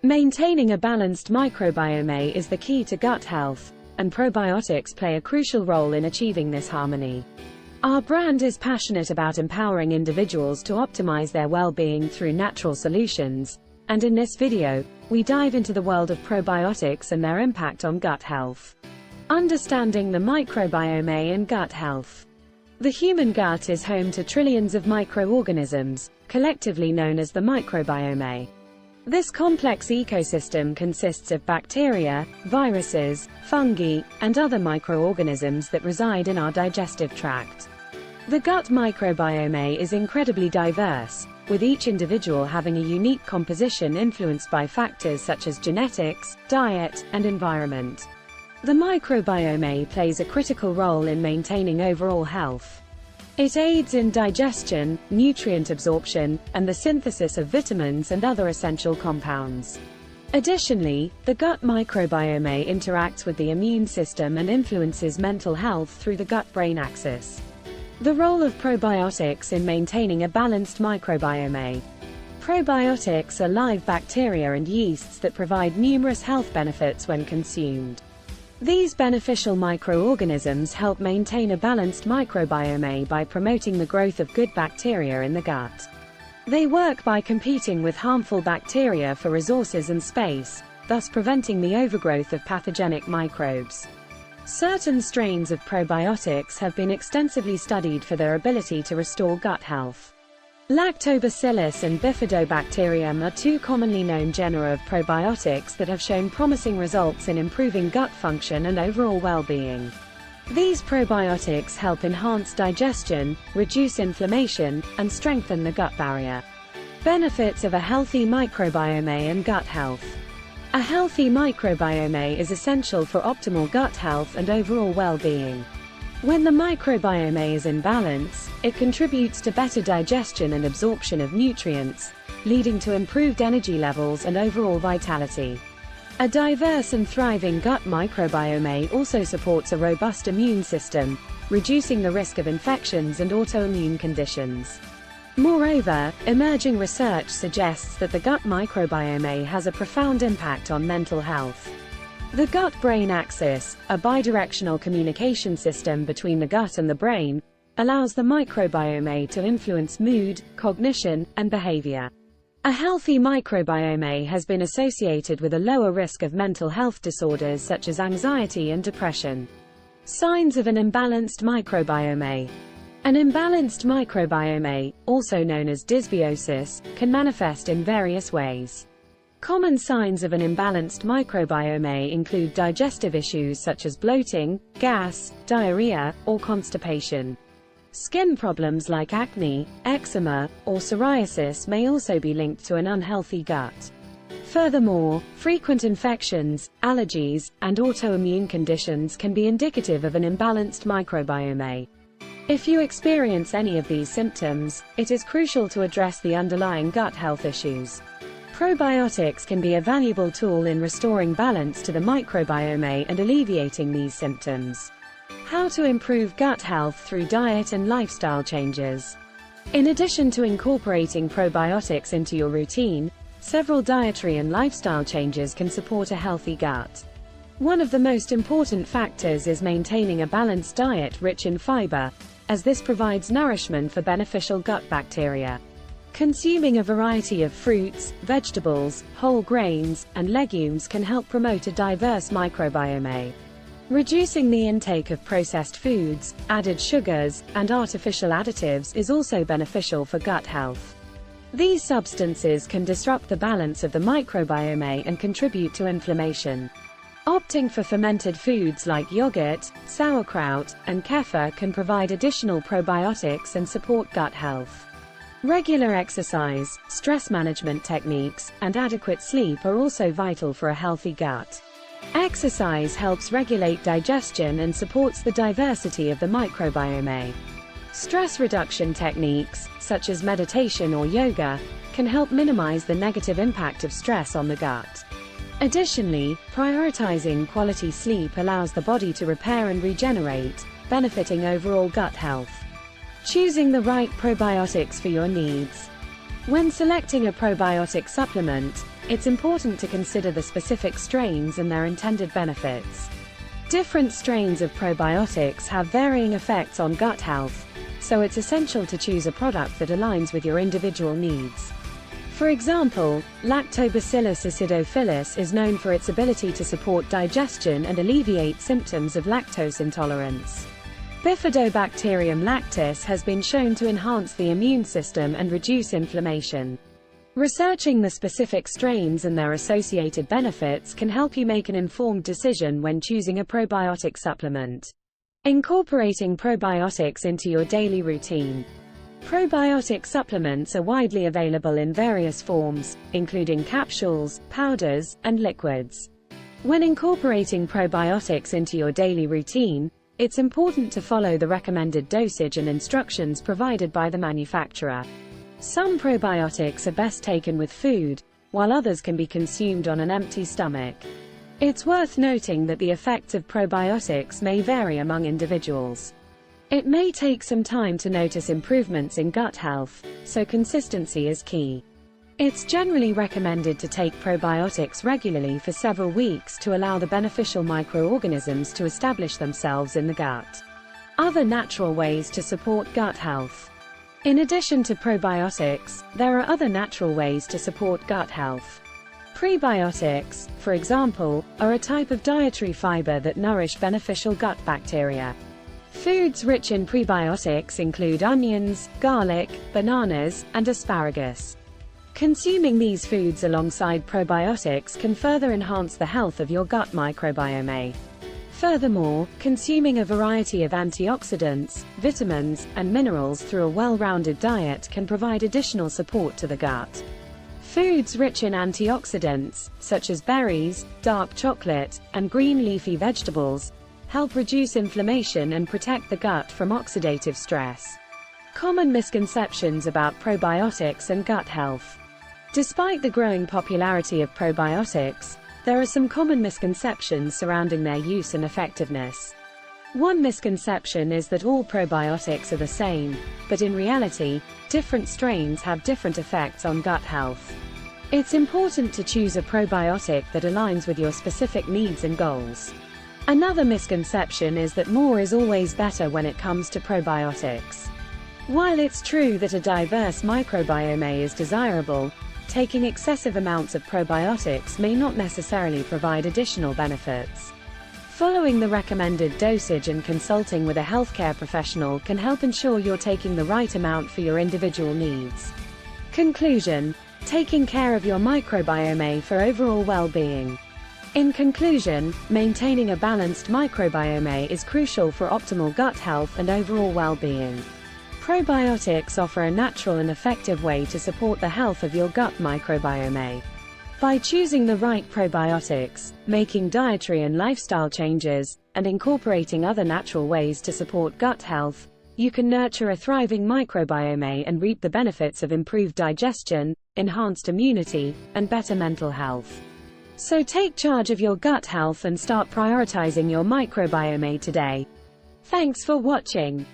Maintaining a balanced microbiome is the key to gut health, and probiotics play a crucial role in achieving this harmony. Our brand is passionate about empowering individuals to optimize their well-being through natural solutions, and in this video, we dive into the world of probiotics and their impact on gut health. Understanding the microbiome and gut health. The human gut is home to trillions of microorganisms, collectively known as the microbiome. This complex ecosystem consists of bacteria, viruses, fungi, and other microorganisms that reside in our digestive tract. The gut microbiome is incredibly diverse, with each individual having a unique composition influenced by factors such as genetics, diet, and environment. The microbiome plays a critical role in maintaining overall health. It aids in digestion, nutrient absorption, and the synthesis of vitamins and other essential compounds. Additionally, the gut microbiome interacts with the immune system and influences mental health through the gut-brain axis. The role of probiotics in maintaining a balanced microbiome. Probiotics are live bacteria and yeasts that provide numerous health benefits when consumed. These beneficial microorganisms help maintain a balanced microbiome by promoting the growth of good bacteria in the gut. They work by competing with harmful bacteria for resources and space, thus preventing the overgrowth of pathogenic microbes. Certain strains of probiotics have been extensively studied for their ability to restore gut health. Lactobacillus and Bifidobacterium are two commonly known genera of probiotics that have shown promising results in improving gut function and overall well-being. These probiotics help enhance digestion, reduce inflammation, and strengthen the gut barrier. Benefits of a healthy microbiome and gut health. A healthy microbiome is essential for optimal gut health and overall well-being. When the microbiome is in balance, it contributes to better digestion and absorption of nutrients, leading to improved energy levels and overall vitality. A diverse and thriving gut microbiome also supports a robust immune system, reducing the risk of infections and autoimmune conditions. Moreover, emerging research suggests that the gut microbiome has a profound impact on mental health. The gut-brain axis, a bidirectional communication system between the gut and the brain, allows the microbiome to influence mood, cognition, and behavior. A healthy microbiome has been associated with a lower risk of mental health disorders such as anxiety and depression. Signs of an imbalanced microbiome. An imbalanced microbiome, also known as dysbiosis, can manifest in various ways. Common signs of an imbalanced microbiome include digestive issues such as bloating, gas, diarrhea, or constipation. Skin problems like acne, eczema, or psoriasis may also be linked to an unhealthy gut. Furthermore, frequent infections, allergies, and autoimmune conditions can be indicative of an imbalanced microbiome. If you experience any of these symptoms, it is crucial to address the underlying gut health issues. Probiotics can be a valuable tool in restoring balance to the microbiome and alleviating these symptoms. How to improve gut health through diet and lifestyle changes. In addition to incorporating probiotics into your routine, several dietary and lifestyle changes can support a healthy gut. One of the most important factors is maintaining a balanced diet rich in fiber, as this provides nourishment for beneficial gut bacteria. Consuming a variety of fruits, vegetables, whole grains, and legumes can help promote a diverse microbiome. Reducing the intake of processed foods, added sugars, and artificial additives is also beneficial for gut health. These substances can disrupt the balance of the microbiome and contribute to inflammation. Opting for fermented foods like yogurt, sauerkraut, and kefir can provide additional probiotics and support gut health. Regular exercise, stress management techniques, and adequate sleep are also vital for a healthy gut. Exercise helps regulate digestion and supports the diversity of the microbiome. Stress reduction techniques, such as meditation or yoga, can help minimize the negative impact of stress on the gut. Additionally, prioritizing quality sleep allows the body to repair and regenerate, benefiting overall gut health. Choosing the right probiotics for your needs. When selecting a probiotic supplement, it's important to consider the specific strains and their intended benefits. Different strains of probiotics have varying effects on gut health, so it's essential to choose a product that aligns with your individual needs. For example, Lactobacillus acidophilus is known for its ability to support digestion and alleviate symptoms of lactose intolerance. Bifidobacterium lactis has been shown to enhance the immune system and reduce inflammation. Researching the specific strains and their associated benefits can help you make an informed decision when choosing a probiotic supplement. Incorporating probiotics into your daily routine. Probiotic supplements are widely available in various forms, including capsules, powders, and liquids. When incorporating probiotics into your daily routine, it's important to follow the recommended dosage and instructions provided by the manufacturer. Some probiotics are best taken with food, while others can be consumed on an empty stomach. It's worth noting that the effects of probiotics may vary among individuals. It may take some time to notice improvements in gut health, so consistency is key. It's generally recommended to take probiotics regularly for several weeks to allow the beneficial microorganisms to establish themselves in the gut. Other natural ways to support gut health. In addition to probiotics, there are other natural ways to support gut health. Prebiotics, for example, are a type of dietary fiber that nourish beneficial gut bacteria. Foods rich in prebiotics include onions, garlic, bananas, and asparagus. Consuming these foods alongside probiotics can further enhance the health of your gut microbiome. Furthermore, consuming a variety of antioxidants, vitamins, and minerals through a well-rounded diet can provide additional support to the gut. Foods rich in antioxidants, such as berries, dark chocolate, and green leafy vegetables, help reduce inflammation and protect the gut from oxidative stress. Common misconceptions about probiotics and gut health. Despite the growing popularity of probiotics, there are some common misconceptions surrounding their use and effectiveness. One misconception is that all probiotics are the same, but in reality, different strains have different effects on gut health. It's important to choose a probiotic that aligns with your specific needs and goals. Another misconception is that more is always better when it comes to probiotics. While it's true that a diverse microbiome is desirable, taking excessive amounts of probiotics may not necessarily provide additional benefits. Following the recommended dosage and consulting with a healthcare professional can help ensure you're taking the right amount for your individual needs. Conclusion: taking care of your microbiome for overall well-being. In conclusion, maintaining a balanced microbiome is crucial for optimal gut health and overall well-being. Probiotics offer a natural and effective way to support the health of your gut microbiome. By choosing the right probiotics, making dietary and lifestyle changes, and incorporating other natural ways to support gut health, you can nurture a thriving microbiome and reap the benefits of improved digestion, enhanced immunity, and better mental health. So take charge of your gut health and start prioritizing your microbiome today. Thanks for watching.